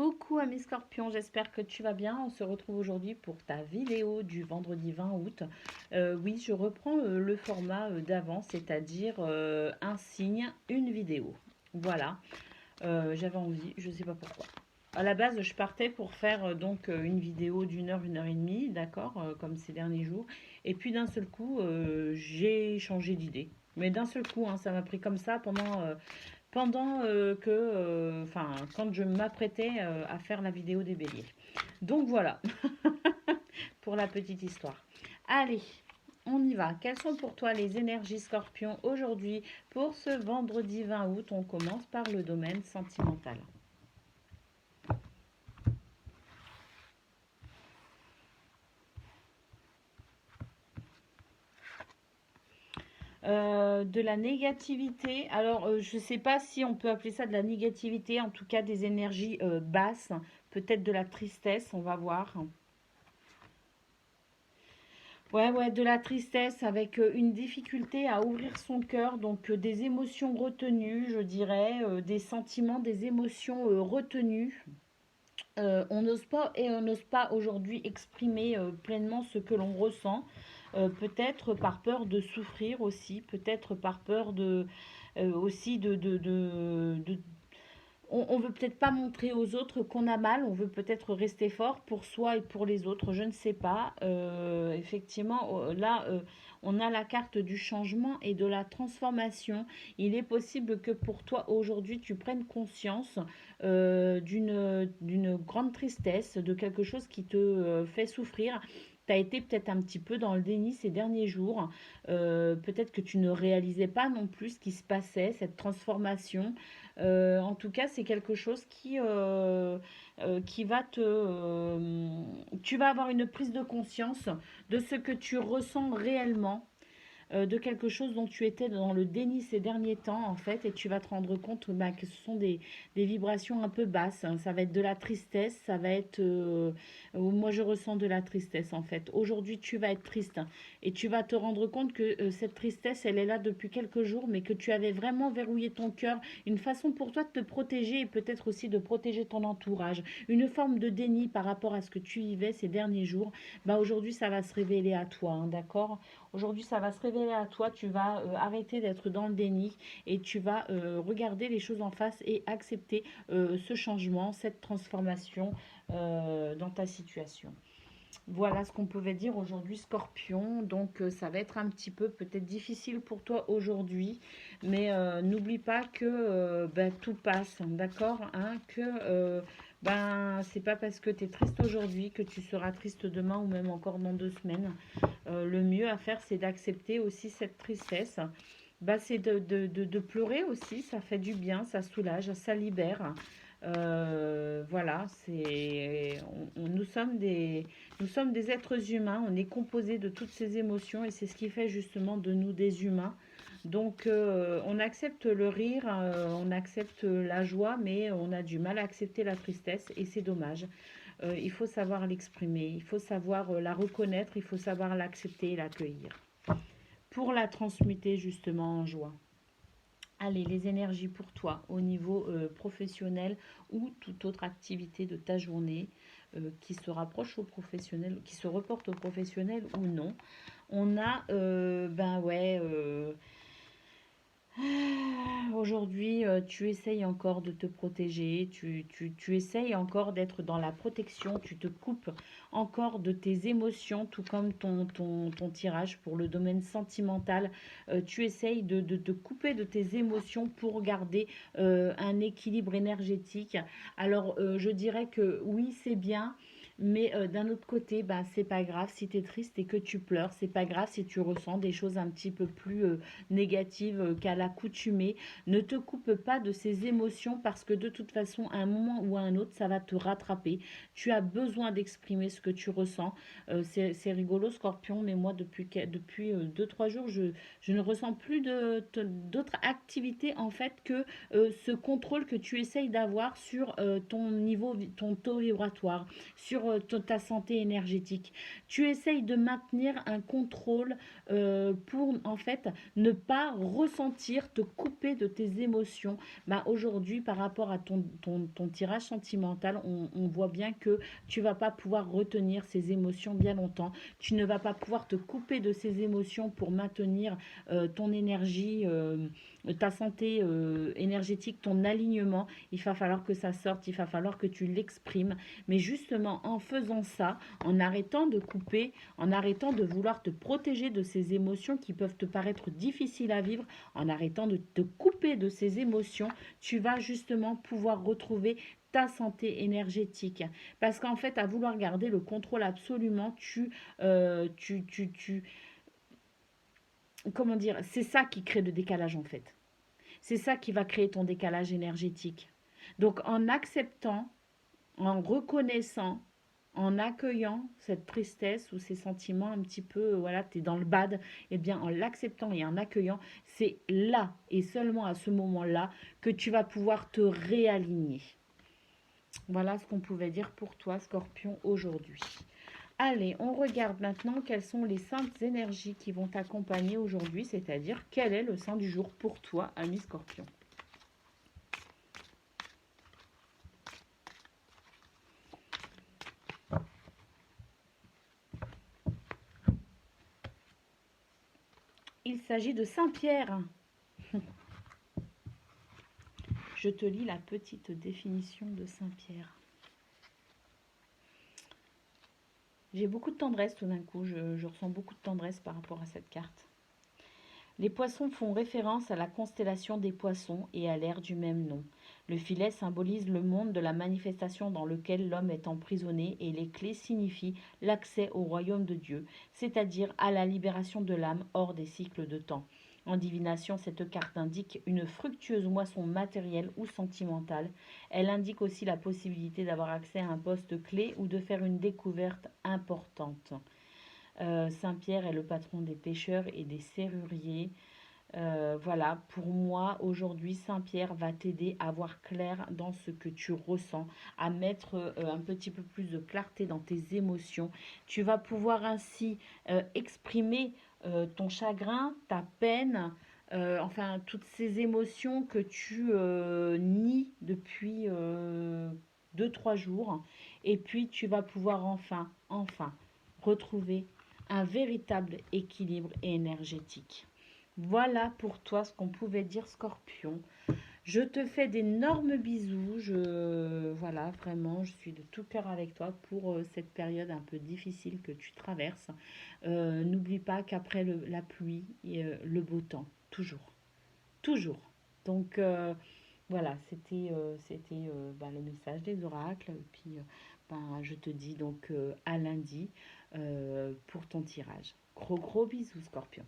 Coucou amis scorpions, j'espère que tu vas bien. On se retrouve aujourd'hui pour ta vidéo du vendredi 20 août. Oui, je reprends le format d'avant, c'est-à-dire un signe, une vidéo. Voilà, j'avais envie, je ne sais pas pourquoi. À la base, je partais pour faire une vidéo d'une heure et demie, d'accord, comme ces derniers jours. Et puis d'un seul coup, j'ai changé d'idée. Mais d'un seul coup, hein, ça m'a pris comme ça enfin, quand je m'apprêtais à faire la vidéo des béliers. Donc voilà, pour la petite histoire. Allez, on y va. Quelles sont pour toi les énergies scorpions aujourd'hui pour ce vendredi 20 août? On commence par le domaine sentimental. De la négativité. Alors, je ne sais pas si on peut appeler ça de la négativité, en tout cas des énergies basses, peut-être de la tristesse, on va voir. Ouais, ouais, de la tristesse avec une difficulté à ouvrir son cœur, donc des émotions retenues, je dirais, des sentiments, des émotions retenues. On n'ose pas et on n'ose pas aujourd'hui exprimer pleinement ce que l'on ressent, peut-être par peur de souffrir aussi, peut-être par peur de aussi de on veut peut-être pas montrer aux autres qu'on a mal, on veut peut-être rester fort pour soi et pour les autres, je ne sais pas. Effectivement, là, on a la carte du changement et de la transformation. Il est possible que pour toi, aujourd'hui, tu prennes conscience d'une grande tristesse, de quelque chose qui te fait souffrir. Tu as été peut-être un petit peu dans le déni ces derniers jours. Peut-être que tu ne réalisais pas non plus ce qui se passait, cette transformation. En tout cas, c'est quelque chose qui va tu vas avoir une prise de conscience de ce que tu ressens réellement, de quelque chose dont tu étais dans le déni ces derniers temps, en fait, et tu vas te rendre compte bah, que ce sont des vibrations un peu basses, hein. Ça va être de la tristesse, ça va être... moi, je ressens de la tristesse, en fait. Aujourd'hui, tu vas être triste, hein, et tu vas te rendre compte que cette tristesse, elle est là depuis quelques jours, mais que tu avais vraiment verrouillé ton cœur, une façon pour toi de te protéger et peut-être aussi de protéger ton entourage, une forme de déni par rapport à ce que tu vivais ces derniers jours. Bah, aujourd'hui, ça va se révéler à toi, hein, d'accord? Aujourd'hui, ça va se révéler à toi. Tu vas arrêter d'être dans le déni et tu vas regarder les choses en face et accepter ce changement, cette transformation dans ta situation. Voilà ce qu'on pouvait dire aujourd'hui, Scorpion. Donc, ça va être un petit peu peut-être difficile pour toi aujourd'hui, mais n'oublie pas que ben, tout passe, d'accord, hein, que ben, c'est pas parce que tu es triste aujourd'hui que tu seras triste demain ou même encore dans 2 semaines. Le mieux à faire, c'est d'accepter aussi cette tristesse. Bah, c'est de pleurer aussi, ça fait du bien, ça soulage, ça libère. Voilà, nous sommes des êtres humains, on est composé de toutes ces émotions et c'est ce qui fait justement de nous des humains. Donc on accepte le rire, on accepte la joie, mais on a du mal à accepter la tristesse et c'est dommage. Il faut savoir l'exprimer, il faut savoir la reconnaître, il faut savoir l'accepter et l'accueillir pour la transmuter justement en joie. Allez, les énergies pour toi au niveau professionnel ou toute autre activité de ta journée qui se rapproche au professionnel, qui se reporte au professionnel ou non. On a, ben ouais, aujourd'hui, tu essayes encore de te protéger, tu essayes encore d'être dans la protection, tu te coupes encore de tes émotions, tout comme ton tirage pour le domaine sentimental. Tu essayes de te couper de tes émotions pour garder un équilibre énergétique. Alors, je dirais que oui, c'est bien. Mais d'un autre côté, bah, c'est pas grave si tu es triste et que tu pleures. C'est pas grave si tu ressens des choses un petit peu plus négative qu'à l'accoutumée. Ne te coupe pas de ces émotions parce que de toute façon, à un moment ou à un autre, ça va te rattraper. Tu as besoin d'exprimer ce que tu ressens. C'est rigolo, Scorpion, mais moi, depuis 2-3 jours, je ne ressens plus d'autres activités en fait que ce contrôle que tu essayes d'avoir sur ton niveau, ton taux vibratoire, sur sur ta santé énergétique. Tu essayes de maintenir un contrôle pour en fait ne pas ressentir, te couper de tes émotions. Bah, aujourd'hui, par rapport à ton tirage sentimental, on voit bien que tu vas pas pouvoir retenir ces émotions bien longtemps. Tu ne vas pas pouvoir te couper de ces émotions pour maintenir ton énergie, ta santé énergétique, ton alignement. Il va falloir que ça sorte, il va falloir que tu l'exprimes. Mais justement, en faisant ça, en arrêtant de couper, en arrêtant de vouloir te protéger de ces émotions qui peuvent te paraître difficiles à vivre, en arrêtant de te couper de ces émotions, tu vas justement pouvoir retrouver ta santé énergétique. Parce qu'en fait, à vouloir garder le contrôle absolument, comment dire, c'est ça qui crée le décalage en fait. C'est ça qui va créer ton décalage énergétique. Donc en acceptant, en reconnaissant, en accueillant cette tristesse ou ces sentiments un petit peu, voilà, tu es dans le bad, eh bien en l'acceptant et en accueillant, c'est là et seulement à ce moment-là que tu vas pouvoir te réaligner. Voilà ce qu'on pouvait dire pour toi, Scorpion, aujourd'hui. Allez, on regarde maintenant quelles sont les saintes énergies qui vont t'accompagner aujourd'hui, c'est-à-dire quel est le saint du jour pour toi, ami Scorpion. Il s'agit de Saint-Pierre. Je te lis la petite définition de Saint-Pierre. J'ai beaucoup de tendresse tout d'un coup, je ressens beaucoup de tendresse par rapport à cette carte. Les poissons font référence à la constellation des poissons et à l'ère du même nom. Le filet symbolise le monde de la manifestation dans lequel l'homme est emprisonné et les clés signifient l'accès au royaume de Dieu, c'est-à-dire à la libération de l'âme hors des cycles de temps. En divination, cette carte indique une fructueuse moisson matérielle ou sentimentale. Elle indique aussi la possibilité d'avoir accès à un poste clé ou de faire une découverte importante. Saint-Pierre est le patron des pêcheurs et des serruriers. Voilà, pour moi, aujourd'hui, Saint-Pierre va t'aider à voir clair dans ce que tu ressens, à mettre un petit peu plus de clarté dans tes émotions. Tu vas pouvoir ainsi exprimer ton chagrin, ta peine, enfin, toutes ces émotions que tu nies depuis 2-3 jours. Et puis, tu vas pouvoir enfin, retrouver un véritable équilibre énergétique. Voilà pour toi ce qu'on pouvait dire, Scorpion. Je te fais d'énormes bisous. Voilà, vraiment, je suis de tout cœur avec toi pour cette période un peu difficile que tu traverses. N'oublie pas qu'après la pluie, le beau temps, toujours, toujours. Donc voilà, c'était le message des oracles. Et puis, je te dis donc à lundi pour ton tirage. Gros bisous, Scorpion.